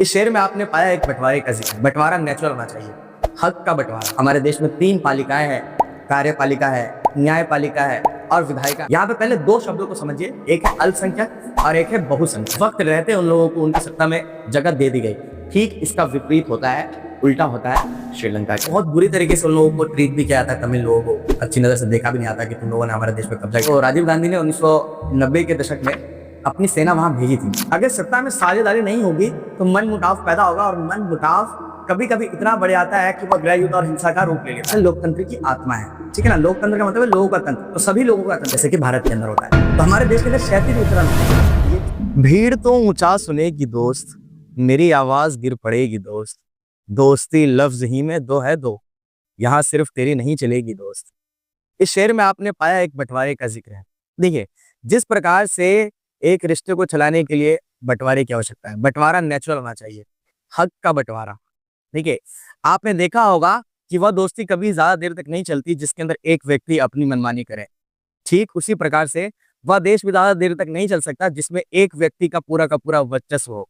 इस शेर में आपने पाया एक बंटवारे का जिक्र। बंटवारा नेचुरल होना चाहिए, हक का बंटवारा। हमारे देश में 3 पालिकाएं हैं, कार्यपालिका है, न्यायपालिका है और विधायिका। यहाँ पे पहले 2 शब्दों को समझिए, एक है अल्पसंख्यक और एक है बहुसंख्यक। वक्त रहते उन लोगों को उनकी सत्ता में जगह दे दी गई। ठीक इसका विपरीत होता है, उल्टा होता है श्रीलंका के। बहुत बुरी तरीके से उन लोगों को ट्रीट भी किया जाता है। तमिल लोगों को अच्छी नजर से देखा भी नहीं आता कि तुम लोगों ने हमारे देश में कब्जा किया। तो राजीव गांधी ने 1990 के दशक में अपनी सेना वहां भेजी थी। अगर सत्ता में साझेदारी नहीं होगी तो मन मुटाव पैदा होगा, और मन मुटाव कभी कभी इतना बढ़ जाता है कि वह गृह युद्ध और हिंसा का रूप ले लेता है। लोकतंत्र की आत्मा है, ठीक है ना। लोकतंत्र का मतलब है लोगों का तंत्र, तो सभी लोगों का तंत्र, जैसे कि भारत के अंदर होता है। तो हमारे देश के अंदर क्षैतिज वितरण होता है। भीड़ तो ऊंचा सुनेगी दोस्त, मेरी आवाज गिर पड़ेगी दोस्त। दोस्ती लफ्ज ही में दो है दो, यहाँ सिर्फ तेरी नहीं चलेगी दोस्त। इस शेर में आपने पाया एक बंटवारे का जिक्र है। देखिए, जिस प्रकार से एक रिश्ते को चलाने के लिए बंटवारे की आवश्यकता है, बंटवारा नेचुरल होना चाहिए, हक का बंटवारा। देखिए, आपने देखा होगा कि वह दोस्ती कभी ज्यादा देर तक नहीं चलती जिसके अंदर एक व्यक्ति अपनी मनमानी करे। ठीक उसी प्रकार से वह देश भी ज्यादा देर तक नहीं चल सकता जिसमें एक व्यक्ति का पूरा वर्चस्व हो।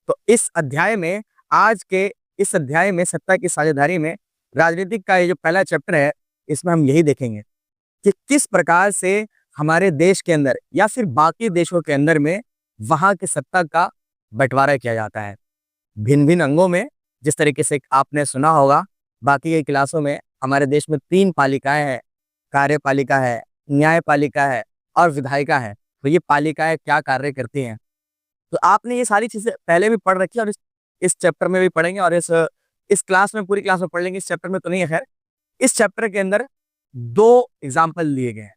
तो इस अध्याय में, आज के इस अध्याय में सत्ता की साझेदारी में राजनीतिक का ये जो पहला चैप्टर है, इसमें हम यही देखेंगे कि किस प्रकार से हमारे देश के अंदर या फिर बाकी देशों के अंदर में वहां की सत्ता का बंटवारा किया जाता है भिन्न भिन्न अंगों में। जिस तरीके से आपने सुना होगा बाकी के क्लासों में, हमारे देश में 3 पालिकाएं हैं, कार्यपालिका है, न्यायपालिका है और विधायिका है। तो ये पालिकाएं क्या कार्य करती हैं, तो आपने ये सारी चीजें पहले भी पढ़ रखी है और इस चैप्टर में भी पढ़ेंगे, और इस क्लास में, पूरी क्लास में पढ़ लेंगे। इस चैप्टर में तो नहीं है, खैर इस चैप्टर के अंदर 2 एग्जाम्पल लिए गए हैं।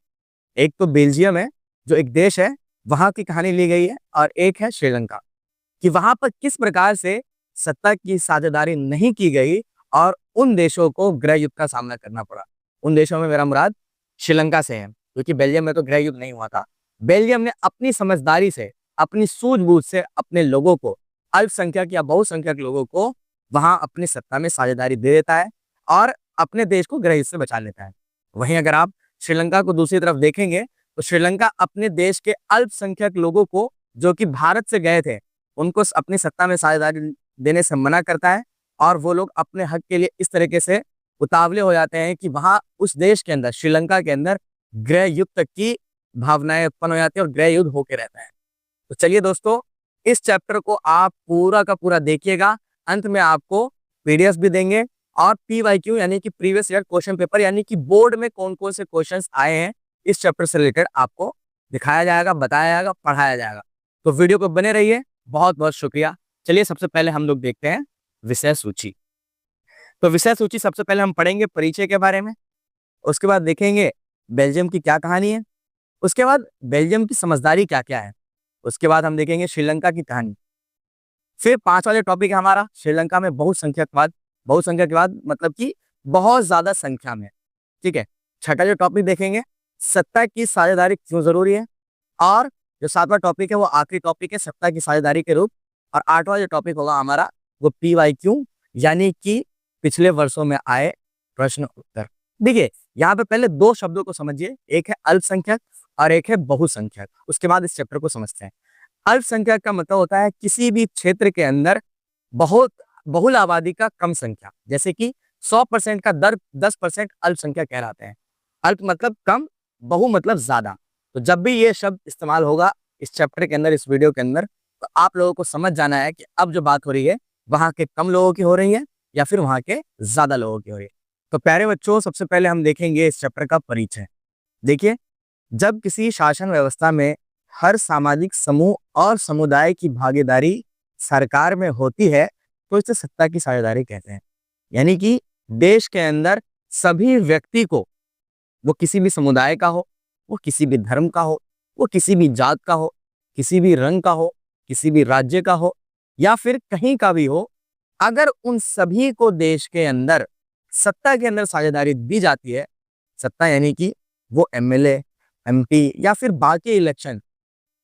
एक तो बेल्जियम है जो एक देश है, वहां की कहानी ली गई है, और एक है श्रीलंका कि वहां पर किस प्रकार से सत्ता की साझेदारी नहीं की गई और उन देशों को गृह युद्ध का सामना करना पड़ा। उन देशों में मेरा मुराद श्रीलंका से है, क्योंकि बेल्जियम में तो गृह युद्ध नहीं हुआ था। बेल्जियम ने अपनी समझदारी से, अपनी सूझबूझ से अपने लोगों को, अल्पसंख्यक या बहुसंख्यक लोगों को वहां अपनी सत्ता में साझेदारी दे देता है और अपने देश को गृह युद्ध से बचा लेता है। वहीं अगर आप श्रीलंका को दूसरी तरफ देखेंगे तो श्रीलंका अपने देश के अल्पसंख्यक लोगों को, जो कि भारत से गए थे, उनको अपनी सत्ता में साझेदारी देने से मना करता है, और वो लोग अपने हक के लिए इस तरीके से उतावले हो जाते हैं कि वहां उस देश के अंदर, श्रीलंका के अंदर गृह युद्ध तक की भावनाएं उत्पन्न हो जाती है और गृह युद्ध होके रहता है। तो चलिए दोस्तों, इस चैप्टर को आप पूरा का पूरा देखिएगा। अंत में आपको पीडीएफ भी देंगे और पीवाईक्यू यानी कि प्रीवियस ईयर क्वेश्चन पेपर, यानी कि बोर्ड में कौन कौन से क्वेश्चंस आए हैं इस चैप्टर से रिलेटेड आपको दिखाया जाएगा, बताया जाएगा, पढ़ाया जाएगा। तो वीडियो को बने रहिए। बहुत बहुत शुक्रिया। चलिए, सबसे पहले हम लोग देखते हैं विषय सूची। तो विषय सूची सबसे पहले हम पढ़ेंगे परिचय के बारे में, उसके बाद देखेंगे बेल्जियम की क्या कहानी है, उसके बाद बेल्जियम की समझदारी क्या क्या है, उसके बाद हम देखेंगे श्रीलंका की कहानी। फिर 5 वाले टॉपिक है हमारा श्रीलंका में बहुसंख्यकवाद। बहुसंख्यकवाद मतलब कि बहुत ज्यादा संख्या में, ठीक है। 6वां जो टॉपिक देखेंगे सत्ता की साझेदारी क्यों जरूरी है, और जो 7वां टॉपिक है वो आखिरी टॉपिक है सत्ता की साझेदारी के रूप, और 8वां जो टॉपिक होगा हमारा वो पीवाईक्यू यानी कि पिछले वर्षों में आए प्रश्न उत्तर। देखिए, यहाँ पे पहले 2 शब्दों को समझिए, एक है अल्पसंख्यक और एक है बहुसंख्यक। उसके बाद इस चैप्टर को समझते हैं। अल्पसंख्यक का मतलब होता है किसी भी क्षेत्र के अंदर बहुत बहुल आबादी का कम संख्या, जैसे कि 100% का दर 10% अल्पसंख्यक कहलाते हैं। अल्प मतलब कम, बहु मतलब ज्यादा। तो जब भी ये शब्द इस्तेमाल होगा इस चैप्टर के अंदर, इस वीडियो के अंदर, तो आप लोगों को समझ जाना है कि अब जो बात हो रही है वहां के कम लोगों की हो रही है या फिर वहां के ज्यादा लोगों की हो रही है। तो प्यारे बच्चों, सबसे पहले हम देखेंगे इस चैप्टर का परिचय। देखिए, जब किसी शासन व्यवस्था में हर सामाजिक समूह और समुदाय की भागीदारी सरकार में होती है तो इसे सत्ता की साझेदारी कहते हैं। यानी कि देश के अंदर सभी व्यक्ति को, वो किसी भी समुदाय का हो, वो किसी भी धर्म का हो, वो किसी भी जात का हो, किसी भी रंग का हो, किसी भी राज्य का हो, या फिर कहीं का भी हो, अगर उन सभी को देश के अंदर सत्ता के अंदर साझेदारी दी जाती है, सत्ता यानी कि वो एमएलए, एमपी या फिर बाकी इलेक्शन,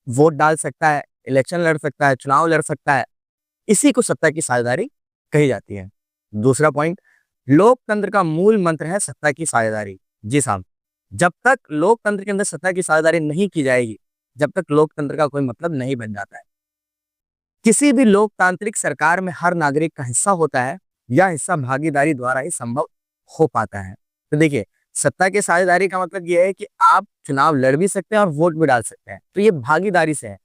वोट डाल सकता है, इलेक्शन लड़ सकता है, चुनाव लड़ सकता है, इसी को सत्ता की साझेदारी कही जाती है। दूसरा पॉइंट, लोकतंत्र का मूल मंत्र है सत्ता की साझेदारी। जी साहब, जब तक लोकतंत्र के अंदर सत्ता की साझेदारी नहीं की जाएगी, जब तक लोकतंत्र का कोई मतलब नहीं बन जाता है। किसी भी लोकतांत्रिक सरकार में हर नागरिक का हिस्सा होता है। यह हिस्सा भागीदारी द्वारा ही संभव हो पाता है। तो देखिए, सत्ता की साझेदारी का मतलब यह है कि आप चुनाव लड़ भी सकते हैं और वोट भी डाल सकते हैं, तो ये भागीदारी से है।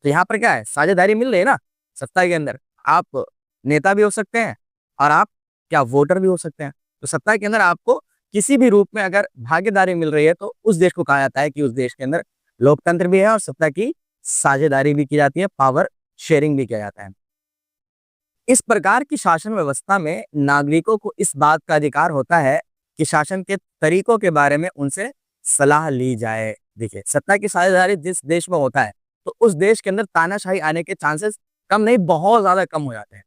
तो यहाँ पर क्या है, साझेदारी मिल रही है ना सत्ता के अंदर। आप नेता भी हो सकते हैं और आप क्या वोटर भी हो सकते हैं। तो सत्ता के अंदर आपको किसी भी रूप में अगर भागीदारी मिल रही है तो उस देश को कहा जाता है कि उस देश के अंदर लोकतंत्र भी है और सत्ता की साझेदारी भी की जाती है, पावर शेयरिंग भी किया जाता है। इस प्रकार की शासन व्यवस्था में नागरिकों को इस बात का अधिकार होता है कि शासन के तरीकों के बारे में उनसे सलाह ली जाए। देखिए, सत्ता की साझेदारी जिस देश में होता है तो उस देश के अंदर तानाशाही आने के चांसेस कम नहीं, बहुत ज्यादा कम हो जाते हैं,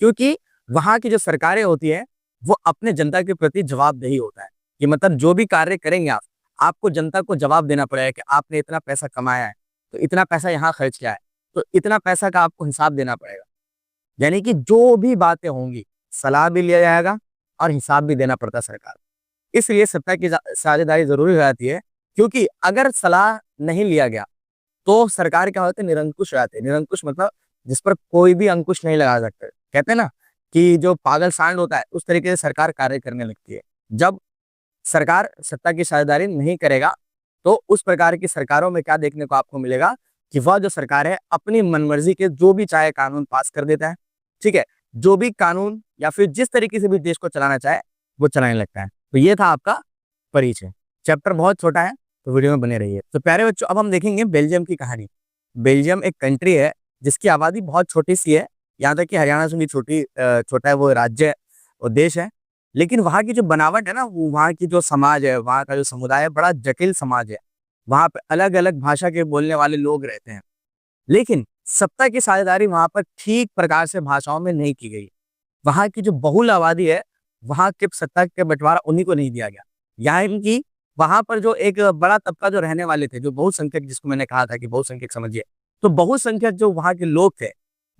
क्योंकि वहां की जो सरकारें होती है वो अपने जनता के प्रति जवाबदेही होता है कि मतलब जो भी कार्य करेंगे आप, आपको जनता को जवाब देना पड़ेगा कि आपने इतना पैसा कमाया है तो इतना पैसा यहाँ खर्च किया है, तो इतना पैसा का आपको हिसाब देना पड़ेगा। यानी कि जो भी बातें होंगी सलाह भी लिया जाएगा और हिसाब भी देना पड़ता है सरकार। इसलिए सत्ता की साझेदारी जरूरी हो जाती है, क्योंकि अगर सलाह नहीं लिया गया तो सरकार क्या होते है, निरंकुश हो जाते हैं। निरंकुश मतलब जिस पर कोई भी अंकुश नहीं लगा सकते। कहते हैं ना कि जो पागल सांड होता है उस तरीके से सरकार कार्य करने लगती है। जब सरकार सत्ता की साझेदारी नहीं करेगा तो उस प्रकार की सरकारों में क्या देखने को आपको मिलेगा कि वह जो सरकार है अपनी मनमर्जी के जो भी चाहे कानून पास कर देता है। ठीक है, जो भी कानून या फिर जिस तरीके से भी देश को चलाना चाहे वो चलाने लगता है। तो ये था आपका परिचय। चैप्टर बहुत छोटा है तो वीडियो में बने रहिए। तो प्यारे बच्चों, अब हम देखेंगे बेल्जियम की कहानी। बेल्जियम एक कंट्री है जिसकी आबादी बहुत छोटी सी है, यहाँ तक कि हरियाणा से भी छोटा है वो राज्य और देश है। लेकिन वहाँ की जो बनावट है ना, वो वहाँ की जो समाज है, वहाँ का जो समुदाय है, बड़ा जटिल समाज है। वहाँ पे अलग अलग भाषा के बोलने वाले लोग रहते हैं। लेकिन सत्ता की साझेदारी वहाँ पर ठीक प्रकार से भाषाओं में नहीं की गई। वहाँ की जो बहुल आबादी है, वहाँ के सत्ता के बंटवारा उन्हीं को नहीं दिया गया। यहाँ की वहाँ पर जो एक बड़ा तबका जो रहने वाले थे, जो बहुसंख्यक, जिसको मैंने कहा था कि बहुसंख्यक समझिए, तो बहुसंख्यक जो वहाँ के लोग थे,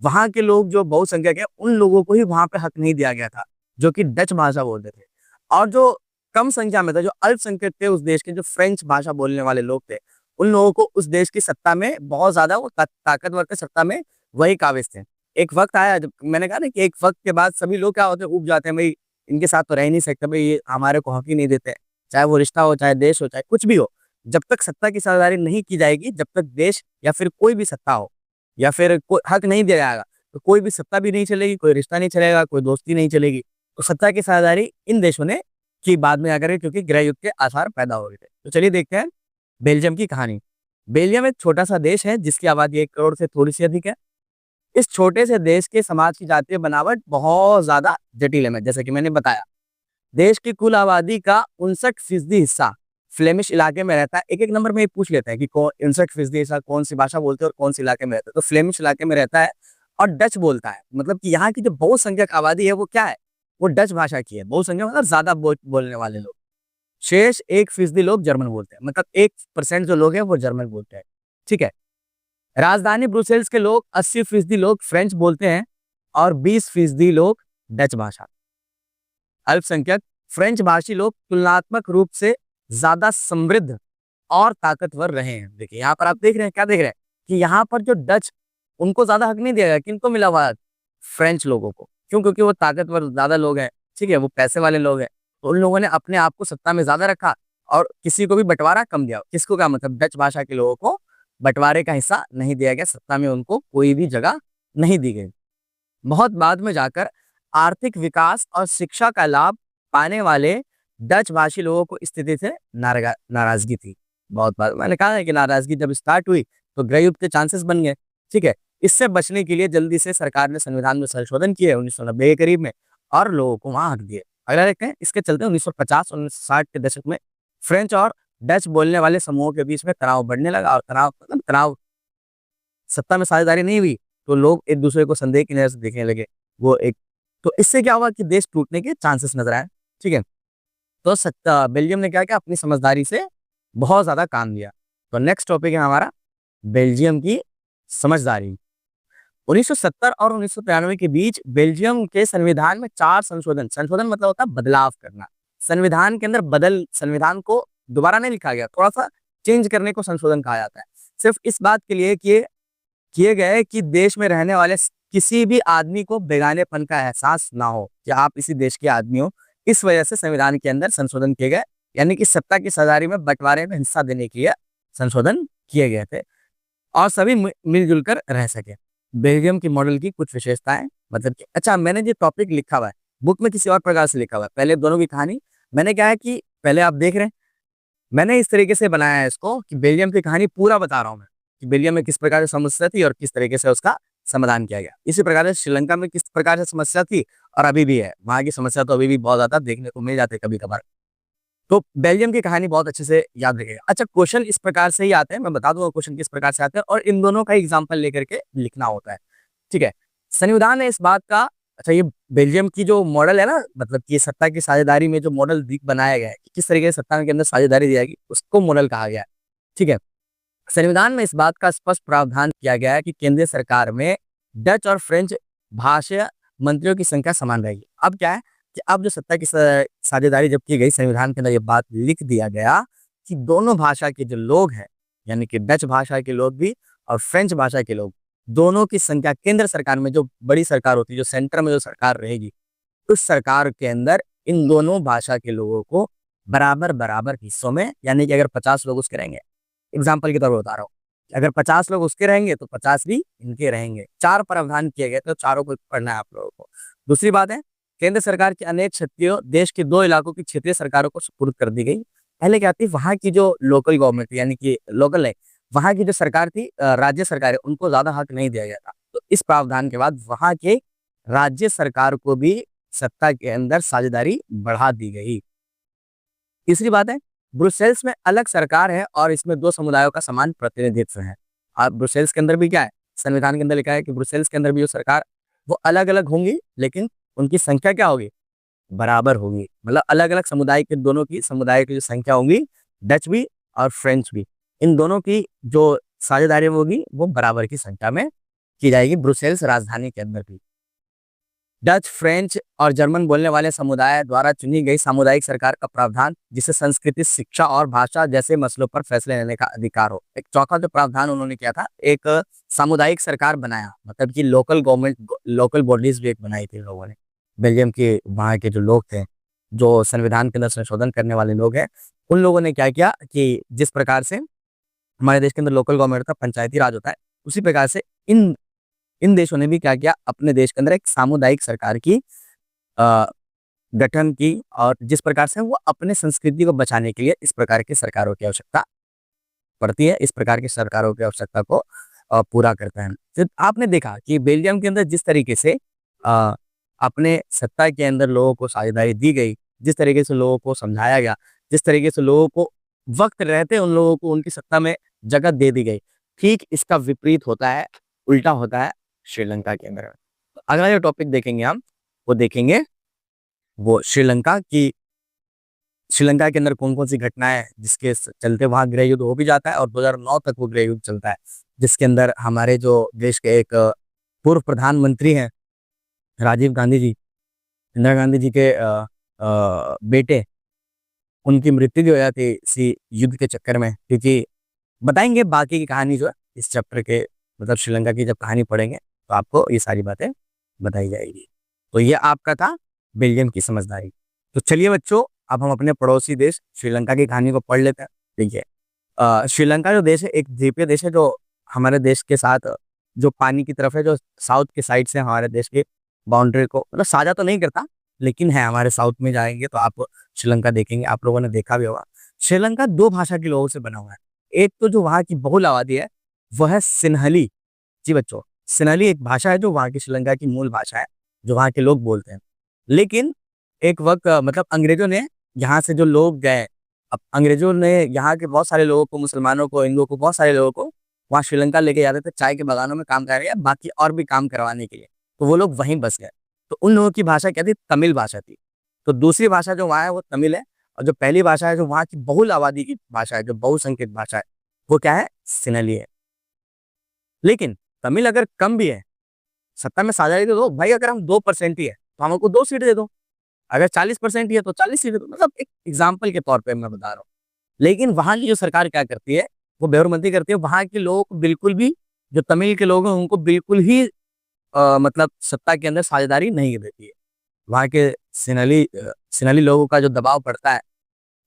वहाँ के लोग जो बहुसंख्यक है उन लोगों को ही वहाँ पे हक नहीं दिया गया था, जो कि डच भाषा बोलते थे। और जो कम संख्या में था, जो अल्पसंख्यक थे उस देश के, जो फ्रेंच भाषा बोलने वाले लोग थे, उन लोगों को उस देश की सत्ता में बहुत ज्यादा वो ताकतवर थे, सत्ता में वही काबिज थे। एक वक्त आया जब मैंने कहा ना कि एक वक्त के बाद सभी लोग क्या होते हैं, उब जाते हैं, भाई इनके साथ तो रह नहीं सकते, भाई ये हमारे को हक ही नहीं देते, चाहे वो रिश्ता हो, चाहे देश हो, चाहे कुछ भी हो। जब तक सत्ता की साझेदारी नहीं की जाएगी, जब तक देश या फिर कोई भी सत्ता हो या फिर कोई हक नहीं दिया जाएगा, तो कोई भी सत्ता भी नहीं चलेगी, कोई रिश्ता नहीं चलेगा, कोई दोस्ती नहीं चलेगी। तो सत्ता की साझेदारी इन देशों ने की बाद में आकर, क्योंकि गृह युद्ध के आसार पैदा हो गए थे। तो चलिए देखते हैं बेल्जियम की कहानी। बेल्जियम एक छोटा सा देश है जिसकी आबादी 1 करोड़ से थोड़ी सी अधिक है। इस छोटे से देश के समाज की जातीय बनावट बहुत ज्यादा जटिल है। जैसे कि मैंने बताया, देश की कुल आबादी का 59% हिस्सा फ्लेमिश इलाके में रहता है। एक एक नंबर में ये पूछ लेते हैं कि 59% हिस्सा कौन सी भाषा बोलते हैं और कौन से इलाके में रहता है। तो फ्लेमिश इलाके में रहता है और डच बोलता है। मतलब कि यहाँ की जो बहुसंख्यक आबादी है वो क्या है, वो डच भाषा की है। बहुसंख्यक मतलब ज्यादा बोलने वाले लोग। शेष 1% लोग जर्मन बोलते हैं, मतलब 1% जो लोग हैं वो जर्मन बोलते हैं। ठीक है, राजधानी ब्रुसेल्स के लोग 80% लोग फ्रेंच बोलते हैं और 20% लोग डच भाषा। अल्पसंख्यक फ्रेंच भाषी लोग तुलनात्मक रूप से ज्यादा समृद्ध और ताकतवर रहे हैं। देखिए यहाँ पर आप देख रहे हैं, क्या देख रहे हैं कि यहाँ पर जो डच, उनको ज्यादा हक नहीं दिया गया, किनको मिला हुआ, फ्रेंच लोगों को। क्यों? क्योंकि वो ताकतवर ज्यादा लोग हैं, ठीक है, वो पैसे वाले लोग हैं। तो उन लोगों ने अपने आप को सत्ता में ज्यादा रखा और किसी को भी बंटवारा कम दिया। किसको? क्या मतलब डच भाषा के लोगों को बंटवारे का हिस्सा नहीं दिया गया, सत्ता में उनको कोई भी जगह नहीं दी गई। बहुत बाद में जाकर आर्थिक विकास और शिक्षा का लाभ पाने वाले डच भाषी लोगों को स्थिति से नाराजगी थी। बहुत बार मैंने कहा है कि नाराजगी जब स्टार्ट हुई तो गृह युद्ध के चांसेस बन गए। ठीक है, इससे बचने के लिए जल्दी से सरकार ने संविधान में संशोधन किए 1990 के करीब में और लोगों को वहां हक दिए। अगला देखते हैं, इसके चलते 1950 1960 के दशक में फ्रेंच और डच बोलने वाले समूहों के बीच में तनाव बढ़ने लगा। और तनाव सत्ता में साझेदारी नहीं हुई तो लोग एक दूसरे को संदेह की नजर से देखने लगे। वो एक तो इससे क्या हुआ कि देश टूटने के चांसेस नजर आए। ठीक है, तो सत्ता बेल्जियम ने क्या किया, अपनी समझदारी से बहुत ज्यादा काम लिया। तो नेक्स्ट टॉपिक है हमारा बेल्जियम की समझदारी। 1970 और 1993 के बीच बेल्जियम के संविधान में 4 संशोधन मतलब होता है बदलाव करना। संविधान के अंदर संविधान को दोबारा नहीं लिखा गया, थोड़ा सा चेंज करने को संशोधन कहा जाता है। सिर्फ इस बात के लिए कि किए गए कि देश में रहने वाले किसी भी आदमी को बेगानेपन का एहसास ना हो कि आप इसी देश के आदमी हो। इस वजह से संविधान के अंदर संशोधन किए गए, यानी कि सत्ता की साझेदारी में बंटवारे में हिस्सा देने के लिए संशोधन किए गए थे और सभी मिलजुल कर रह सके। बेल्जियम की मॉडल की कुछ विशेषताएं, मतलब कि अच्छा, मैंने जो टॉपिक लिखा हुआ है बुक में किसी और प्रकार से लिखा हुआ है। पहले दोनों की कहानी मैंने क्या है कि पहले आप देख रहे हैं, मैंने इस तरीके से बनाया है इसको कि बेल्जियम की कहानी पूरा बता रहा हूँ मैं कि बेल्जियम में किस प्रकार से समस्या थी और किस तरीके से उसका समाधान किया गया। इसी प्रकार से श्रीलंका में किस प्रकार से समस्या थी और अभी भी है। वहां की समस्या तो अभी भी बहुत ज्यादा देखने को मिल जाती है कभी कभार। तो बेल्जियम की कहानी बहुत अच्छे से याद रखिएगा। अच्छा, क्वेश्चन इस प्रकार से ही आते हैं, मैं बता दूंगा क्वेश्चन किस प्रकार से आते हैं और इन दोनों का एग्जाम्पल लेकर के लिखना होता है। ठीक है, संविधान ने इस बात का, अच्छा ये बेल्जियम की जो मॉडल है ना, मतलब कि सत्ता की साझेदारी में जो मॉडल बनाया गया है कि किस तरीके से सत्ता के अंदर साझेदारी दी जाएगी, उसको मॉडल कहा गया है। ठीक है, संविधान में इस बात का स्पष्ट प्रावधान किया गया है कि केंद्रीय सरकार में डच और फ्रेंच भाषा मंत्रियों की संख्या समान रहेगी। अब क्या है कि अब जो सत्ता की साझेदारी जब की गई, संविधान के अंदर ये बात लिख दिया गया कि दोनों भाषा के जो लोग हैं, यानी कि डच भाषा के लोग भी और फ्रेंच भाषा के लोग, दोनों की संख्या केंद्र सरकार में, जो बड़ी सरकार होती है, जो सेंटर में जो सरकार रहेगी, उस सरकार के अंदर इन दोनों भाषा के लोगों को बराबर बराबर हिस्सों में, यानी कि अगर 50 लोग उसके रहेंगे, एग्जाम्पल के तौर पर बता रहा हूँ, अगर 50 लोग उसके रहेंगे तो 50 भी इनके रहेंगे। 4 प्रावधान किए गए, तो चारों को पढ़ना है आप लोगों को। दूसरी बात है, केंद्र सरकार की अनेक शक्तियों देश के 2 इलाकों की क्षेत्रीय सरकारों को सुपुर्द कर दी गई। पहले क्या थी, वहां की जो लोकल गवर्नमेंट, यानी कि लोकल है, वहां की जो सरकार थी, राज्य सरकार है, उनको ज्यादा हक नहीं दिया गया था। तो इस प्रावधान के बाद वहां के राज्य सरकार को भी सत्ता के अंदर साझेदारी बढ़ा दी गई। तीसरी बात है, ब्रुसेल्स में अलग सरकार है और इसमें 2 समुदायों का समान प्रतिनिधित्व है। और ब्रुसेल्स के अंदर भी क्या है, संविधान के अंदर लिखा है कि ब्रुसेल्स के अंदर भी जो सरकार, वो अलग अलग होंगी, लेकिन उनकी संख्या क्या होगी, बराबर होगी। मतलब अलग अलग समुदाय के, दोनों की समुदाय की जो संख्या होगी, डच भी और फ्रेंच भी, इन दोनों की जो साझेदारी होगी वो बराबर की संख्या में की जाएगी ब्रुसेल्स राजधानी के अंदर भी। डच, फ्रेंच और जर्मन बोलने वाले समुदाय द्वारा चुनी गई सामुदायिक सरकार का प्रावधान, जिसे संस्कृति, शिक्षा और भाषा जैसे मसलों पर फैसले लेने का अधिकार हो। एक चौथा जो प्रावधान उन्होंने किया था, एक सामुदायिक सरकार बनाया, मतलब कि लोकल गवर्नमेंट, लोकल बॉडीज भी एक बनाई थी लोगों ने। बेल्जियम के वहाँ के जो लोग थे, जो संविधान के अंदर संशोधन करने वाले लोग हैं, उन लोगों ने क्या किया कि जिस प्रकार से हमारे देश के अंदर लोकल गवर्नमेंट होता है, पंचायती राज होता है, उसी प्रकार से इन इन देशों ने भी क्या किया, अपने देश के अंदर एक सामुदायिक सरकार की अ, गठन की, और जिस प्रकार से वो अपने संस्कृति को बचाने के लिए इस प्रकार की सरकारों की आवश्यकता पड़ती है, इस प्रकार की सरकारों की आवश्यकता को पूरा करता है। फिर आपने देखा कि बेल्जियम के अंदर जिस तरीके से अ, अपने सत्ता के अंदर लोगों को साझेदारी दी गई, जिस तरीके से लोगों को समझाया गया, जिस तरीके से लोगों को वक्त रहते उन लोगों को उनकी सत्ता में जगह दे दी गई, ठीक इसका विपरीत होता है, उल्टा होता है श्रीलंका के अंदर। अगला जो टॉपिक देखेंगे हम, वो देखेंगे वो श्रीलंका के अंदर कौन कौन सी घटनाएं जिसके चलते वहां गृह युद्ध हो भी जाता है और 2009 तक वो गृह युद्ध चलता है, जिसके अंदर हमारे जो देश के एक पूर्व प्रधानमंत्री हैं, राजीव गांधी जी, इंदिरा गांधी जी के बेटे, उनकी मृत्यु भी हो जाती है इसी युद्ध के चक्कर में। क्योंकि बताएंगे बाकी की कहानी जो है इस चैप्टर के, मतलब श्रीलंका की जब कहानी पढ़ेंगे तो आपको ये सारी बातें बताई जाएगी। तो ये आपका था बेल्जियम की समझदारी। तो चलिए बच्चों, अब हम अपने पड़ोसी देश श्रीलंका की कहानी को पढ़ लेते हैं। देखिए, श्रीलंका जो देश है, एक द्वीपीय देश है, जो हमारे देश के साथ जो पानी की तरफ है, जो साउथ के साइड से हमारे देश के बाउंड्री को मतलब साझा तो नहीं करता, लेकिन है हमारे साउथ में जाएंगे तो आप श्रीलंका देखेंगे, आप लोगों ने देखा भी होगा। श्रीलंका 2 भाषा के लोगों से बना हुआ है। एक तो जो वहाँ की बहुल आबादी है वह है सिन्हली। जी बच्चों, सिन्हली एक भाषा है जो वहाँ की श्रीलंका की मूल भाषा है, जो वहाँ के लोग बोलते हैं। लेकिन एक वक्त मतलब अंग्रेजों ने यहाँ से जो लोग गए, अब अंग्रेजों ने यहाँ के बहुत सारे लोगों को, मुसलमानों को, हिंदुओं को, बहुत सारे लोगों को वहाँ श्रीलंका लेके जाते थे चाय के बागानों में काम करने या बाकी और भी काम करवाने के लिए, तो वो लोग वहीं बस गए। तो उन लोगों की भाषा क्या थी, तमिल भाषा थी। तो दूसरी भाषा जो वहाँ है वो तमिल है, और जो पहली भाषा है जो वहाँ की बहुल आबादी की भाषा है, जो बहुसंख्यक भाषा है, वो क्या है, सिन्हली है। लेकिन तमिल अगर कम भी है, सत्ता में साझेदारी तो दो भाई, अगर हम 2% ही है तो हमको 2 सीट दे दो, अगर 40% ही है तो 40 सीट दे दो, मतलब एक एग्जाम्पल के तौर पे मैं बता रहा हूँ। लेकिन वहां की जो सरकार क्या करती है, वो बेहरमंदी करती है, वहां के लोगों को बिल्कुल भी जो तमिल के लोग हैं उनको बिल्कुल ही मतलब सत्ता के अंदर साझेदारी नहीं देती है। वहाँ के सिनली लोगों का जो दबाव पड़ता है,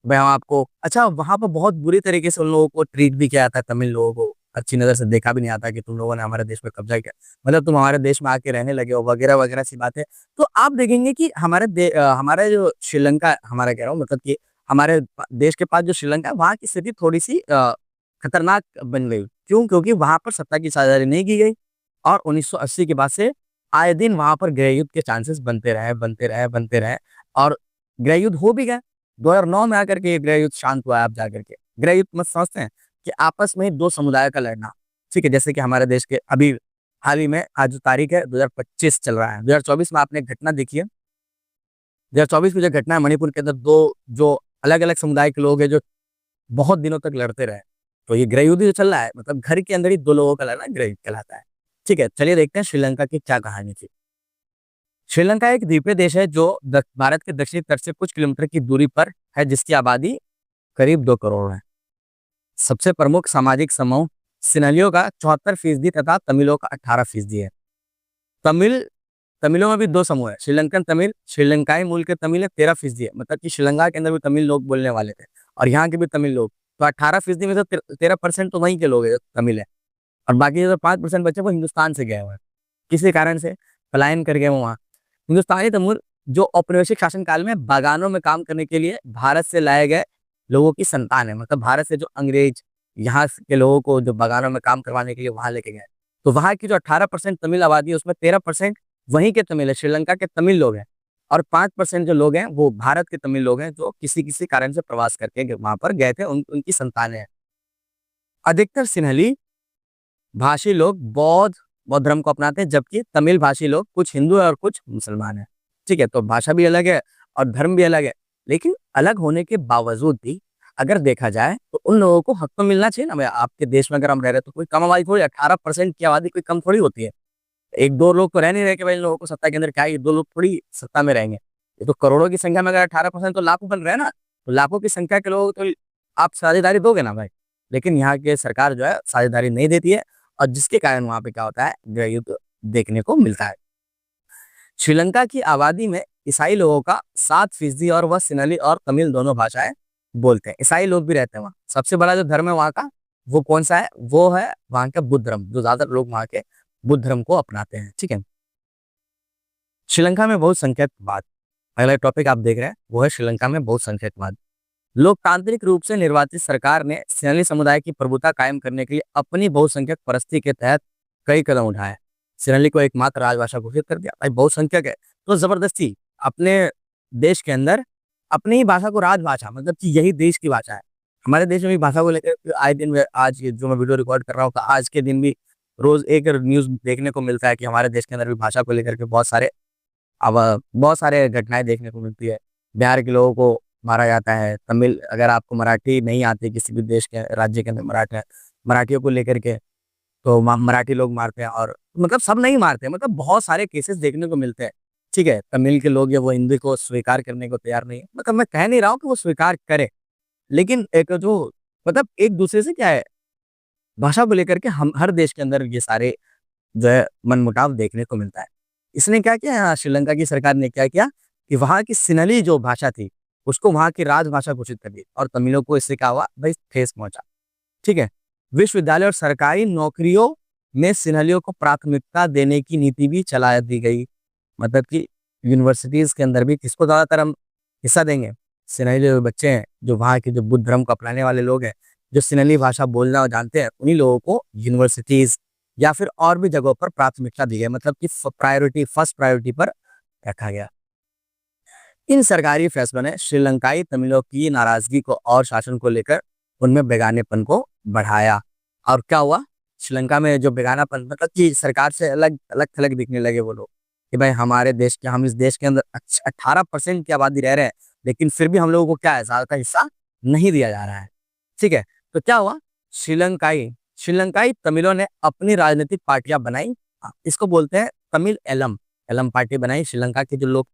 भाई हम आपको अच्छा वहाँ पर बहुत बुरी तरीके से उन लोगों को ट्रीट भी किया जाता है, तमिल लोगों को अच्छी नज़र से देखा भी नहीं आता कि तुम लोगों ने हमारे देश पे कब्जा किया, मतलब तुम हमारे देश में आके रहने लगे हो वगैरह वगैरह सी बातें। तो आप देखेंगे कि हमारा जो श्रीलंका हमारा कह रहा हूँ मतलब कि हमारे देश के पास जो श्रीलंका है वहाँ की स्थिति थोड़ी सी खतरनाक बन गई। क्यों? क्योंकि वहाँ पर सत्ता की साझेदारी नहीं की गई और 1980 के बाद से आए दिन वहाँ पर गृह युद्ध के चांसेस बनते रहे और गृह युद्ध हो भी गए। 2009 में आकर के ये गृह युद्ध शांत हुआ है। आप जाकर के गृह युद्ध मत समझते हैं कि आपस में ही दो समुदाय का लड़ना, ठीक है? जैसे कि हमारे देश के अभी हाल ही में आज जो तारीख है 2025 चल रहा है, 2024 में आपने एक घटना देखी है। 2024 में जो घटना है मणिपुर के अंदर दो जो अलग अलग समुदाय के लोग हैं जो बहुत दिनों तक लड़ते रहे, तो ये गृह युद्ध जो चल रहा है मतलब घर के अंदर ही दो लोगों का लड़ना गृह युद्ध कहलाता है। ठीक है, चलिए देखते हैं श्रीलंका की क्या कहानी थी। श्रीलंका एक द्वीपीय देश है जो भारत के दक्षिणी तट से कुछ किलोमीटर की दूरी पर है, जिसकी आबादी करीब 2 करोड़ है। सबसे प्रमुख सामाजिक समूह सिनलियों का 74% तथा तमिलों का 18% है। तमिल तमिलों में भी दो समूह है, श्रीलंकन तमिल, श्रीलंकाई मूल के तमिल है 13% है, मतलब कि श्रीलंका के अंदर भी तमिल लोग बोलने वाले थे और यहाँ के भी तमिल लोग। तो 18% में से 13% तो वहीं के लोग हैं तमिल है, और बाकी जो 5% बचे वो हिंदुस्तान से गए हुए हैं, किसी कारण से पलायन कर गए वहाँ। हिंदुस्तानी तमिल जो औपनिवेशिक शासन काल में बागानों में काम करने के लिए भारत से लाए गए लोगों की संतान है, मतलब भारत से जो अंग्रेज यहाँ के लोगों को जो बागानों में काम करवाने के लिए वहां लेके गए, तो वहां की जो 18% तमिल आबादी है उसमें 13% वहीं के तमिल है, श्रीलंका के तमिल लोग हैं, और 5% जो लोग हैं वो भारत के तमिल लोग हैं जो किसी किसी कारण से प्रवास करके वहां पर गए थे, उनकी संतानें हैं। अधिकतर सिन्हली भाषी लोग बौद्ध धर्म को अपनाते हैं, जबकि तमिल भाषी लोग कुछ हिंदू है और कुछ मुसलमान है। ठीक है, तो भाषा भी अलग है और धर्म भी अलग है, लेकिन अलग होने के बावजूद भी अगर देखा जाए तो उन लोगों को हक तो मिलना चाहिए ना। भाई आपके देश में अगर हम रह रहे तो कोई कम आबादी थोड़ी, 18% की आबादी कोई कम थोड़ी होती है। एक दो लोग तो रह नहीं रहे कि भाई इन लोगों को सत्ता के अंदर क्या है, ये दो लोग थोड़ी सत्ता में रहेंगे। ये तो करोड़ों की संख्या में अगर 18% तो लाखों बन रहे हैं ना, तो लाखों की संख्या के लोग तो आप साझेदारी दोगे ना भाई। लेकिन यहाँ की सरकार जो है साझेदारी नहीं देती है, और जिसके कारण वहां पे क्या होता है, गृह युद्ध देखने को मिलता है। श्रीलंका की आबादी में ईसाई लोगों का 7% और वह सिनली और तमिल दोनों भाषाएं बोलते हैं। ईसाई लोग भी रहते हैं वहाँ। सबसे बड़ा जो धर्म है वहाँ का वो कौन सा है, वो है वहाँ का बुद्ध धर्म, जो ज्यादातर लोग वहाँ के बुद्ध धर्म को अपनाते हैं। ठीक है, श्रीलंका में बहुसंख्यकवाद, अगला टॉपिक आप देख रहे हैं वो है श्रीलंका में बहुसंख्यकवाद। लोकतांत्रिक रूप से निर्वाचित सरकार ने सिनली समुदाय की प्रभुता कायम करने के लिए अपनी बहुसंख्यक परिस्थिति के तहत कई कदम उठाए। सिनली को एकमात्र राजभाषा घोषित कर दिया। भाई बहुसंख्यक है तो जबरदस्ती अपने देश के अंदर अपनी ही भाषा को राजभाषा, मतलब कि यही देश की भाषा है। हमारे देश में भी भाषा को लेकर आए दिन आज जो मैं वीडियो रिकॉर्ड कर रहा हूँ, आज के दिन भी रोज एक न्यूज देखने को मिलता है कि हमारे देश के अंदर भी भाषा को लेकर के बहुत सारे घटनाएं देखने को मिलती है। बिहार के लोगों को मारा जाता है, तमिल अगर आपको मराठी नहीं आती किसी भी देश के राज्य के अंदर मराठियों को लेकर के तो मराठी लोग मारते हैं, और मतलब सब नहीं मारते, मतलब बहुत सारे केसेस देखने को मिलते हैं। ठीक है, तमिल के लोग ये वो हिंदी को स्वीकार करने को तैयार नहीं है, मतलब मैं कह नहीं रहा हूँ कि वो स्वीकार करे, लेकिन एक जो मतलब एक दूसरे से क्या है, भाषा को लेकर के हम हर देश के अंदर ये सारे जो है मनमुटाव देखने को मिलता है। इसने क्या किया, यहाँ श्रीलंका की सरकार ने क्या किया कि वहां की सिनली जो भाषा थी उसको वहां की राजभाषा घोषित कर दी, और तमिलों को इससे क्या हुआ भाई, ठेस पहुंचा। ठीक है, विश्वविद्यालय और सरकारी नौकरियों में सिनलियों को प्राथमिकता देने की नीति भी चला दी गई, मतलब कि यूनिवर्सिटीज के अंदर भी किसको ज्यादातर हम हिस्सा देंगे, सिनली जो बच्चे हैं जो वहाँ के जो बुद्ध धर्म को अपनाने वाले लोग हैं, जो सिनली भाषा बोलना और जानते हैं, उन्हीं लोगों को यूनिवर्सिटीज या फिर और भी जगहों पर प्राथमिकता दी गई, मतलब कि फर्स्ट प्रायोरिटी पर रखा गया। इन सरकारी फैसलों ने श्रीलंकाई तमिलों की नाराजगी को और शासन को लेकर उनमें बेगानेपन को बढ़ाया। और क्या हुआ, श्रीलंका में जो बेगानापन, मतलब कि सरकार से अलग अलग थलग दिखने लगे वो लोग कि भाई हमारे देश के, हम इस देश के अंदर 18% की आबादी रह रहे हैं, लेकिन फिर भी हम लोगों को क्या है, ज्यादा हिस्सा नहीं दिया जा रहा है। ठीक है, तो क्या हुआ, श्रीलंकाई तमिलों ने अपनी राजनीतिक पार्टियां बनाई, इसको बोलते हैं तमिल एलम एलम पार्टी बनाई। श्रीलंका के जो लोग,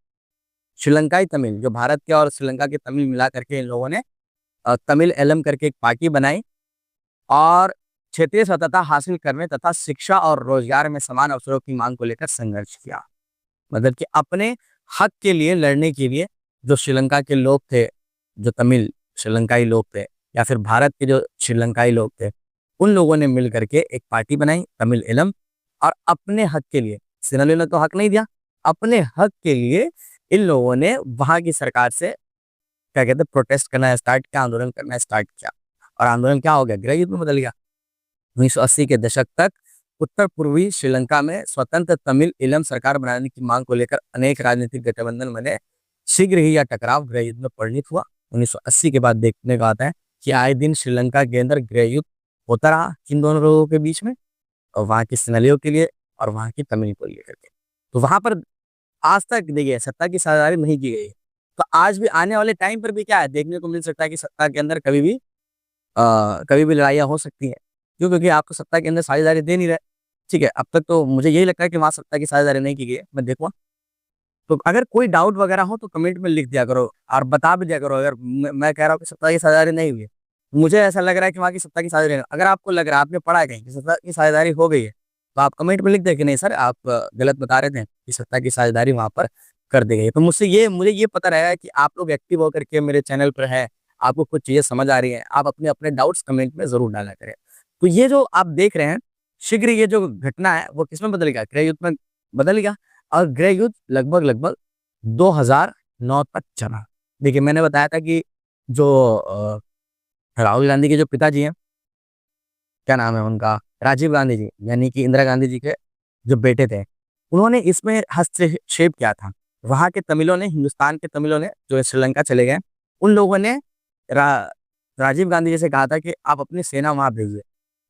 श्रीलंकाई तमिल जो भारत के और श्रीलंका के तमिल मिला करके इन लोगों ने तमिल एलम करके एक पार्टी बनाई, और क्षेत्रीय स्वतंत्रता हासिल करने तथा शिक्षा और रोजगार में समान अवसरों की मांग को लेकर संघर्ष किया। मतलब कि अपने हक के लिए लड़ने के लिए जो श्रीलंका के लोग थे, जो तमिल श्रीलंकाई लोग थे, या फिर भारत के जो श्रीलंकाई लोग थे, उन लोगों ने मिल करके एक पार्टी बनाई तमिल इलम, और अपने हक के लिए, सिनालू ने तो हक नहीं दिया, अपने हक के लिए इन लोगों ने वहां की सरकार से क्या कहते हैं प्रोटेस्ट करना स्टार्ट किया, आंदोलन करना स्टार्ट किया। और आंदोलन क्या हो गया, गृह युद्ध में बदल गया। 1980 के दशक तक उत्तर पूर्वी श्रीलंका में स्वतंत्र तमिल इलम सरकार बनाने की मांग को लेकर अनेक राजनीतिक गठबंधन बने। शीघ्र ही यह टकराव गृह युद्ध में परिणत हुआ। 1980 के बाद देखने को आता है कि आए दिन श्रीलंका के अंदर गृह युद्ध होता रहा इन दोनों लोगों के बीच में, और वहां की सिनालियों के लिए और वहां की तमिल को लेकर के। तो वहां पर आज तक देखिए सत्ता की साझेदारी नहीं की गई। तो आज भी आने वाले टाइम पर भी क्या है देखने को मिल सकता है कि सत्ता के अंदर कभी भी लड़ाइयाँ हो सकती हैं। क्यों? क्योंकि आपको सत्ता के अंदर साझेदारी दे नहीं रहे। ठीक है, अब तक तो मुझे यही लगता है कि वहाँ सत्ता की साझेदारी नहीं की गई है, मैं देखूँगा। तो अगर कोई डाउट वगैरह हो तो कमेंट में लिख दिया करो और बता भी दिया करो। अगर मैं कह रहा हूँ कि सत्ता की साझेदारी नहीं हुई है, मुझे ऐसा लग रहा है कि वहाँ की सत्ता की साझेदारी, अगर आपको लग रहा है, आपने पढ़ा है कहीं कि सत्ता की साझेदारी हो गई है, तो आप कमेंट में लिख दें कि नहीं सर आप गलत बता रहे थे कि सत्ता की साझेदारी वहाँ पर कर दी गई है। तो मुझे ये पता रहेगा कि आप लोग एक्टिव होकर के मेरे चैनल पर है, आपको कुछ चीजें समझ आ रही हैं, आप अपने अपने डाउट्स कमेंट में जरूर डाला करें। तो ये जो आप देख रहे हैं शीघ्र ये जो घटना है वो किसमें बदल गया, गृह युद्ध में बदल गया। और गृह युद्ध लगभग 2009 तक चला। देखिए मैंने बताया था कि जो राहुल गांधी के जो पिताजी हैं, क्या नाम है उनका, राजीव गांधी जी, यानी कि इंदिरा गांधी जी के जो बेटे थे, उन्होंने इसमें हस्तक्षेप किया था। वहां के तमिलों ने, हिंदुस्तान के तमिलों ने जो श्रीलंका चले गए, उन लोगों ने राजीव गांधी जी से कहा था कि आप अपनी सेना वहां भेजिए।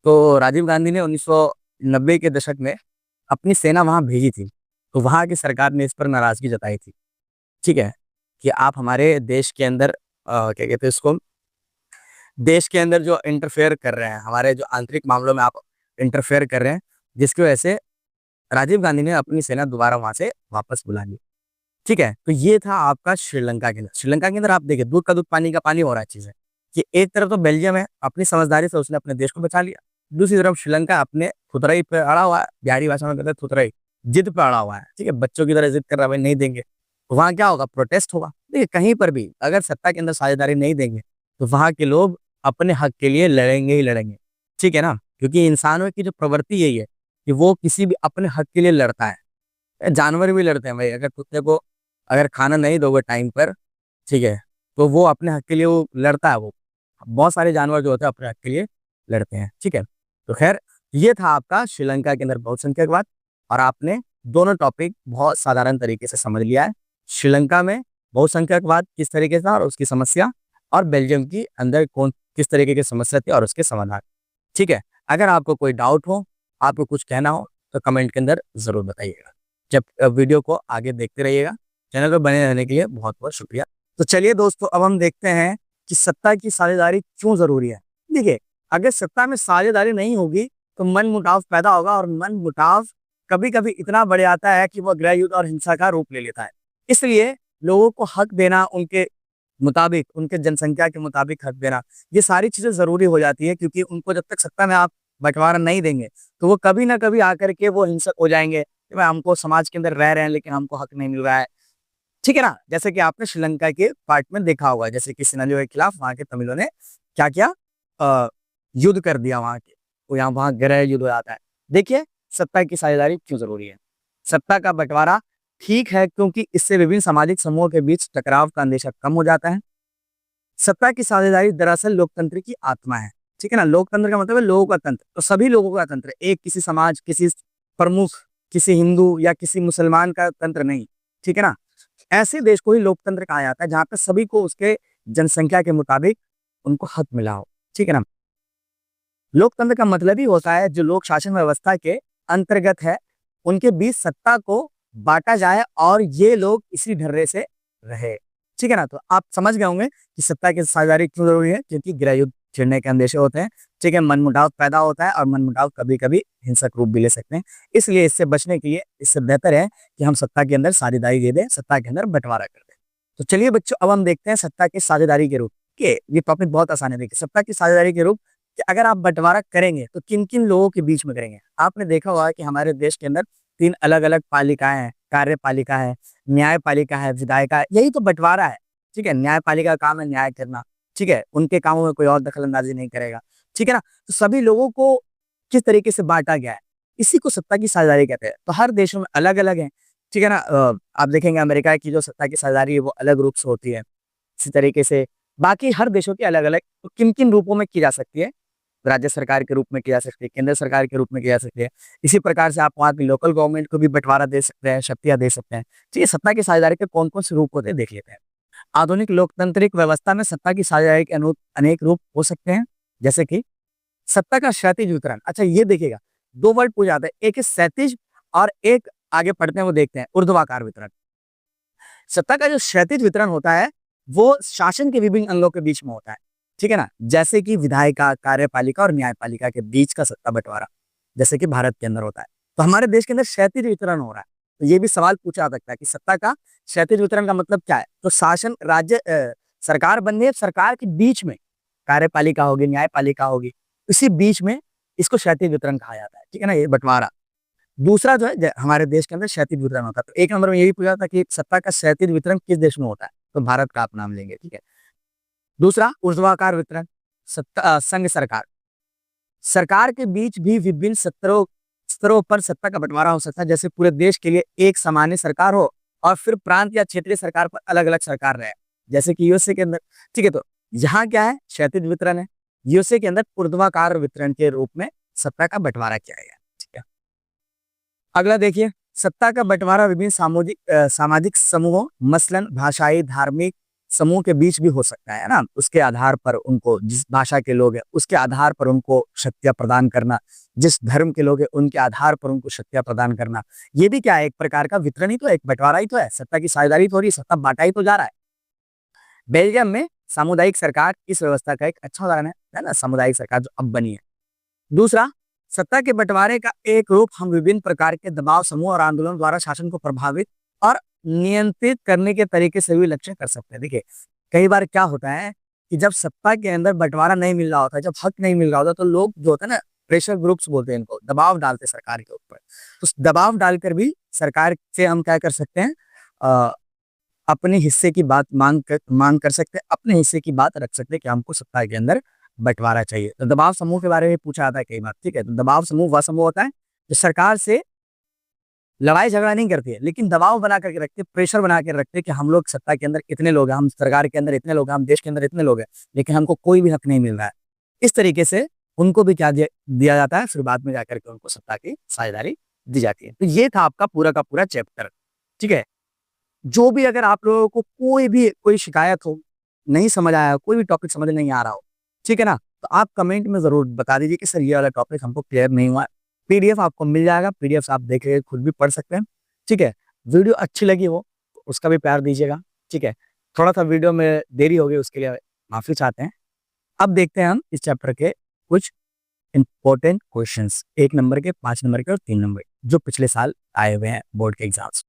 तो राजीव गांधी ने 1990 के दशक में अपनी सेना वहां भेजी थी। तो वहां की सरकार ने इस पर नाराजगी जताई थी। ठीक है, कि आप हमारे देश के अंदर क्या कहते हैं इसको, देश के अंदर जो इंटरफेयर कर रहे हैं, हमारे जो आंतरिक मामलों में आप इंटरफेयर कर रहे हैं, जिसकी वजह से राजीव गांधी ने अपनी सेना दोबारा वहां से वापस बुला ली। ठीक है, तो ये था आपका श्रीलंका के अंदर। श्रीलंका के अंदर आप देखिए दूध का दूध पानी का पानी हो रहा है चीज है कि एक तरफ तो बेल्जियम है, अपनी समझदारी से उसने अपने देश को बचा लिया, दूसरी तरफ श्रीलंका अपने थुतराई पे अड़ा हुआ है, बिहारी भाषा में कहते हैं थुतराई, जिद पे अड़ा हुआ है। ठीक है, बच्चों की तरह जिद कर रहा है, भाई नहीं देंगे। तो वहां क्या होगा, प्रोटेस्ट होगा। देखिए कहीं पर भी अगर सत्ता के अंदर साझेदारी नहीं देंगे तो वहां के लोग अपने हक के लिए लड़ेंगे ही लड़ेंगे। ठीक है ना, क्योंकि इंसानों की जो प्रवृत्ति यही है कि वो किसी भी अपने हक के लिए लड़ता है। जानवर भी लड़ते हैं भाई, अगर कुत्ते को अगर खाना नहीं दोगे टाइम पर, ठीक है, तो वो अपने हक के लिए वो लड़ता है। वो बहुत सारे जानवर जो होते हैं अपने हक के लिए लड़ते हैं। ठीक है, तो खैर ये था आपका श्रीलंका के अंदर बहुसंख्यकवाद, और आपने दोनों टॉपिक बहुत साधारण तरीके से समझ लिया है। श्रीलंका में बहुसंख्यकवाद किस तरीके से और उसकी समस्या, और बेल्जियम की अंदर कौन किस तरीके की समस्या थी और उसके समाधान। ठीक है, अगर आपको कोई डाउट हो, आपको कुछ कहना हो तो कमेंट के अंदर जरूर बताइएगा। जब वीडियो को आगे देखते रहिएगा, चैनल पर बने रहने के लिए बहुत बहुत शुक्रिया। तो चलिए दोस्तों, अब हम देखते हैं कि सत्ता की साझेदारी क्यों जरूरी है। देखिए अगर सत्ता में साझेदारी नहीं होगी तो मन मुटाव पैदा होगा, और मन मुटाव कभी कभी इतना बढ़ जाता है कि वह गृह युद्ध और हिंसा का रूप ले लेता है। इसलिए लोगों को हक देना, उनके मुताबिक, उनके जनसंख्या के मुताबिक हक देना, ये सारी चीजें जरूरी हो जाती है। क्योंकि उनको जब तक सत्ता में आप बंटवारा नहीं देंगे तो वो कभी ना कभी आकर के वो हिंसक हो जाएंगे कि भाई हमको समाज के अंदर रह रहे हैं लेकिन हमको हक नहीं मिल रहा है। ठीक है ना, जैसे कि आपने श्रीलंका के पार्ट में देखा होगा, जैसे कि सिनालियो के खिलाफ वहां के तमिलों ने क्या किया, युद्ध कर दिया वहां के, तो यहाँ वहां गृह युद्ध हो जाता है। देखिए सत्ता की साझेदारी क्यों जरूरी है। सत्ता का बंटवारा ठीक है क्योंकि इससे विभिन्न सामाजिक समूहों के बीच टकराव का अंदेशा कम हो जाता है। सत्ता की साझेदारी दरअसल लोकतंत्र की आत्मा है। ठीक है ना, लोकतंत्र का मतलब है लोगों का तंत्र, तो सभी लोगों का तंत्र, एक किसी समाज, किसी प्रमुख, किसी हिंदू या किसी मुसलमान का तंत्र नहीं। ठीक है ना, ऐसे देश को ही लोकतंत्र कहा जाता है जहां पर सभी को उसके जनसंख्या के मुताबिक उनको हक मिला हो। ठीक है ना, लोकतंत्र का मतलब ही होता है जो लोक शासन व्यवस्था के अंतर्गत है उनके बीच सत्ता को बांटा जाए और ये लोग इसी ढर्रे से रहे। ठीक है ना, तो आप समझ गए होंगे कि सत्ता की साझेदारी क्यों जरूरी है, क्योंकि गृह युद्ध छिड़ने के अंदेशे होते हैं। ठीक है, मनमुटाव पैदा होता है और मनमुटाव कभी कभी हिंसक रूप भी ले सकते हैं। इसलिए इससे बचने के लिए इससे बेहतर है कि हम सत्ता के अंदर साझेदारी दे दें, सत्ता के अंदर बंटवारा कर दें। तो चलिए बच्चों, अब हम देखते हैं सत्ता की साझेदारी के रूप के। ये टॉपिक बहुत आसान है। देखिए सत्ता की साझेदारी के रूप कि अगर आप बंटवारा करेंगे तो किन किन लोगों के बीच में करेंगे। आपने देखा होगा कि हमारे देश के अंदर तीन अलग अलग पालिकाएं हैं, कार्यपालिका है, न्यायपालिका है, विधायिका है, यही तो बंटवारा है। ठीक है, न्यायपालिका का काम है न्याय करना। ठीक है, उनके कामों में कोई और दखल अंदाजी नहीं करेगा। ठीक है ना, तो सभी लोगों को किस तरीके से बांटा गया है, इसी को सत्ता की साझेदारी कहते हैं। तो हर देशों में अलग अलग है। ठीक है ना, आप देखेंगे अमेरिका की जो सत्ता की साझेदारी है वो अलग रूप से होती है। इसी तरीके से बाकी हर देशों की अलग अलग, तो किन किन रूपों में की जा सकती है, राज्य सरकार के रूप में की जा सकती है, केंद्र सरकार के रूप में की जा सकती है। इसी प्रकार से आप वहाँ की लोकल गवर्नमेंट को भी बंटवारा दे सकते हैं, शक्तियां दे सकते हैं। तो ये सत्ता की साझेदारी के कौन कौन से रूप होते हैं देख लेते हैं। आधुनिक लोकतांत्रिक व्यवस्था में सत्ता की साझेदारी के अनेक रूप हो सकते हैं, जैसे कि सत्ता का क्षैतिज वितरण। अच्छा ये देखिएगा, दो वर्ड पूछा जाता है, एक है क्षैतिज और एक आगे पढ़ते हैं वो देखते हैं ऊर्ध्वाकार वितरण। सत्ता का जो क्षैतिज वितरण होता है वो शासन के विभिन्न अंगों के बीच में होता है। ठीक है ना, जैसे कि विधायिका, कार्यपालिका और न्यायपालिका के बीच का सत्ता बंटवारा, जैसे कि भारत के अंदर होता है। तो हमारे देश के अंदर क्षैतिज वितरण हो रहा है। तो ये भी सवाल पूछा जा सकता है कि सत्ता का क्षैतिज वितरण का मतलब क्या है। तो शासन राज्य सरकार बनने है, सरकार के बीच में कार्यपालिका होगी, न्यायपालिका होगी, इसी बीच में इसको क्षैतिज वितरण कहा जाता है। ठीक है ना, ये बंटवारा। दूसरा जो है हमारे देश के अंदर क्षैतिज वितरण होता है। तो एक नंबर में यही पूछा था कि सत्ता का क्षैतिज वितरण किस देश में होता है, तो भारत का आप नाम लेंगे। ठीक है, दूसरा ऊर्ध्वाकार वितरण, सत्ता संघ सरकार, सरकार के बीच भी विभिन्न स्तरों स्तरों पर सत्ता का बंटवारा हो सकता है। जैसे पूरे देश के लिए एक सामान्य सरकार हो और फिर प्रांत या क्षेत्रीय सरकार पर अलग अलग सरकार रहे, जैसे कि यूएसए के अंदर। ठीक है, तो यहाँ क्या है, क्षैतिज वितरण है। यूएसए के अंदर ऊर्ध्वाकार वितरण के रूप में सत्ता का बंटवारा किया गया। ठीक है, अगला देखिए, सत्ता का बंटवारा विभिन्न सामाजिक समूहों, मसलन भाषाई, धार्मिक समूह के बीच भी हो सकता है ना। उसके आधार पर उनको, जिस भाषा के लोग हैं उसके आधार पर उनको शक्तियां प्रदान करना, जिस धर्म के लोग हैं उनके आधार पर उनको शक्तियां प्रदान करना। ये भी क्या है, एक प्रकार का वितरण ही तो है, एक बंटवारा ही तो है, सत्ता की साझेदारी तो हो रही है, सत्ता बांटा ही तो जा रहा है। बेल्जियम में सामुदायिक सरकार इस व्यवस्था का एक अच्छा उदाहरण है ना, सामुदायिक सरकार जो अब बनी है। दूसरा, सत्ता के बंटवारे का एक रूप हम विभिन्न प्रकार के दबाव समूह और आंदोलन द्वारा शासन को प्रभावित और नियंत्रित करने के तरीके से भी लक्ष्य कर सकते हैं। देखिए, कई बार क्या होता है कि जब सत्ता के अंदर बंटवारा नहीं मिल रहा होता है, जब हक नहीं मिल रहा होता, तो लोग जो होता है ना, प्रेशर ग्रुप्स बोलते हैं इनको, दबाव डालते हैं सरकार के ऊपर। तो दबाव डालकर भी सरकार से हम क्या कर सकते हैं, अपने हिस्से की बात मांग कर सकते हैं, अपने हिस्से की बात रख सकते हैं कि हमको सत्ता के अंदर बंटवारा चाहिए। तो दबाव समूह के बारे में पूछा जाता है कई बार। ठीक है, तो दबाव समूह वह समूह होता है जो सरकार से लड़ाई झगड़ा नहीं करती है, लेकिन दबाव बना करके रखते, प्रेशर बना के रखते कि हम लोग सत्ता के अंदर इतने लोग हैं, हम सरकार के अंदर इतने लोग हैं, हम देश के अंदर इतने लोग हैं, लेकिन हमको कोई भी हक नहीं मिल रहा है। इस तरीके से उनको भी क्या दिया जाता है, फिर बाद में जाकर के उनको सत्ता की साझेदारी दी जाती है। तो ये था आपका पूरा का पूरा चैप्टर। ठीक है, जो भी अगर आप लोगों को कोई शिकायत हो, नहीं समझ आया, कोई भी टॉपिक समझ नहीं आ रहा हो, ठीक है ना, तो आप कमेंट में जरूर बता दीजिए कि सर ये वाला टॉपिक हमको क्लियर नहीं हुआ। पीडीएफ आपको मिल जाएगा, पीडीएफ आप देख के खुद भी पढ़ सकते हैं। ठीक है, वीडियो अच्छी लगी हो तो उसका भी प्यार दीजिएगा। ठीक है, थोड़ा सा वीडियो में देरी हो गई, उसके लिए माफी चाहते हैं। अब देखते हैं हम इस चैप्टर के कुछ इंपॉर्टेंट क्वेश्चंस, 1 नंबर के, 5 नंबर के और 3 नंबर के, जो पिछले साल आए हुए हैं बोर्ड के एग्जाम्स।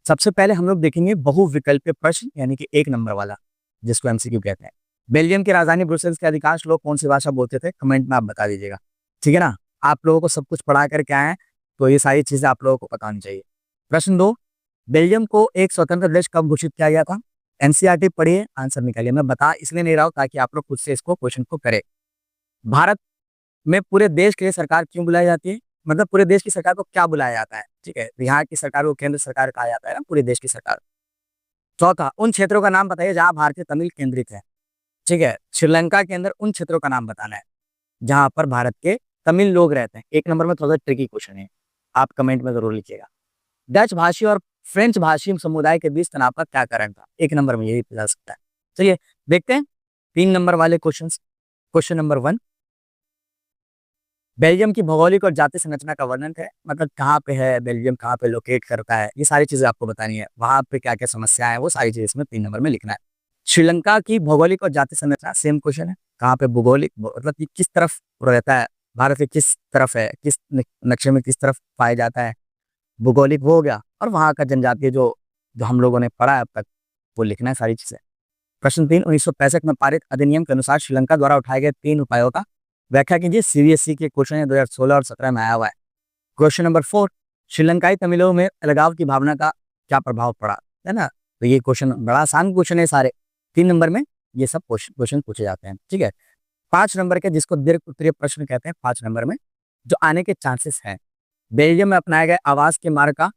सबसे पहले हम लोग देखेंगे बहुविकल्पीय प्रश्न, यानी कि 1 नंबर वाला, जिसको एमसीक्यू कहते हैं। बेल्जियम की राजधानी ब्रुसेल्स के अधिकांश लोग कौन सी भाषा बोलते थे, कमेंट में आप बता दीजिएगा। ठीक है ना, आप लोगों को सब कुछ पढ़ा करके आए हैं, तो ये सारी चीजें आप लोगों को पता होनी चाहिए। प्रश्न 2, बेल्जियम को एक स्वतंत्र देश कब घोषित किया गया था। एनसीईआरटी पढ़िए, आंसर निकालिए। मैं बता इसलिए नहीं रहा हूं ताकि आप लोग खुद से इसको क्वेश्चन को करें। भारत में पूरे देश के लिए सरकार क्यों बुलाई जाती है, मतलब पूरे देश की सरकार को क्या बुलाया जाता है। ठीक है, यहाँ की सरकार को केंद्र सरकार कहा जाता है ना, पूरे देश की सरकार। चौथा, उन क्षेत्रों का नाम बताइए जहां भारतीय तमिल केंद्रित है। ठीक है, श्रीलंका के अंदर उन क्षेत्रों का नाम बताना है जहां पर भारत के तमिल लोग रहते हैं। 1 नंबर में थोड़ा सा ट्रिकी क्वेश्चन है, आप कमेंट में जरूर लिखिएगा। डच भाषी और फ्रेंच भाषी समुदाय के बीच तनाव का क्या कारण था, 1 नंबर में यही पूछा सकता है। चलिए देखते हैं 3 नंबर वाले क्वेश्चन। क्वेश्चन नंबर 1, बेल्जियम की भौगोलिक और जाति संरचना का वर्णन है, मतलब कहाँ पे है बेल्जियम, कहाँ पे लोकेट करता है, ये सारी चीजें आपको बतानी है। वहां पे क्या क्या समस्या है, वो सारी चीजें इसमें 3 नंबर में लिखना है। श्रीलंका की भौगोलिक और जाति संरचना, सेम क्वेश्चन है, कहाँ पे भौगोलिक मतलब कि किस तरफ रहता है, भारत के किस तरफ है, किस नक्शे में किस तरफ पाया जाता है, भौगोलिक वो हो गया। और वहां का जनजातीय जो जो हम लोगों ने पढ़ा है अब तक, वो लिखना है सारी चीजें। प्रश्न 3, 1965 में पारित अधिनियम के अनुसार श्रीलंका द्वारा उठाए गए 3 उपायों का व्याख्या कीजिए। सीबीएसई के क्वेश्चन है 2016 और 17 में आया हुआ है। क्वेश्चन नंबर 4, श्रीलंकाई तमिलों में अलगाव की भावना का क्या प्रभाव पड़ा, है ना। तो ये क्वेश्चन बड़ा आसान क्वेश्चन है सारे। 3 नंबर में ये सब क्वेश्चन पूछे जाते हैं, ठीक है। 5 नंबर के, जिसको दीर्घ उत्तरीय प्रश्न कहते हैं, 5 नंबर में जो आने के चांसेस हैं। बेल्जियम में अपनाए गए आवास के मार्ग का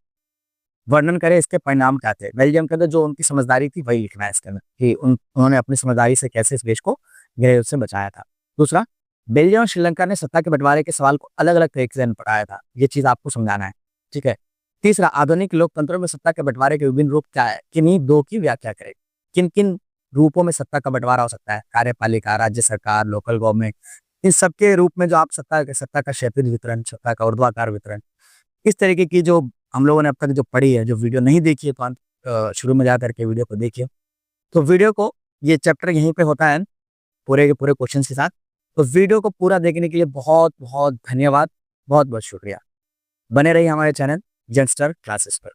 वर्णन करें, इसके परिणाम क्या थे। बेल्जियम के अंदर जो उनकी समझदारी थी वही लिखना है इसके अंदर, कि उन्होंने अपनी समझदारी से कैसे इस देश को गृह युद्ध से बचाया था। दूसरा, बेल्जियम और श्रीलंका ने सत्ता के बंटवारे के सवाल को अलग अलग तरीके से पढ़ाया था, ये चीज आपको समझाना है, ठीक है। तीसरा, आधुनिक लोकतंत्रों में सत्ता के बंटवारे के विभिन्न रूप क्या है, किन्हीं दो की व्याख्या करें। किन किन रूपों में सत्ता का बंटवारा हो सकता है, कार्यपालिका, राज्य सरकार, लोकल गवर्नमेंट, इन सबके रूप में जो आप सत्ता का क्षैतिज वितरण, सत्ता का ऊर्ध्वाधर वितरण, इस तरीके की जो हम लोगों ने अब तक जो पढ़ी है, जो वीडियो नहीं देखी है तो आप शुरू में जा करके वीडियो को देखिए। तो वीडियो को, ये चैप्टर यहीं पे होता है पूरे के पूरे क्वेश्चन के साथ। तो वीडियो को पूरा देखने के लिए बहुत बहुत धन्यवाद, बहुत बहुत शुक्रिया। बने रहिए हमारे चैनल जेंटस्टर क्लासेस पर।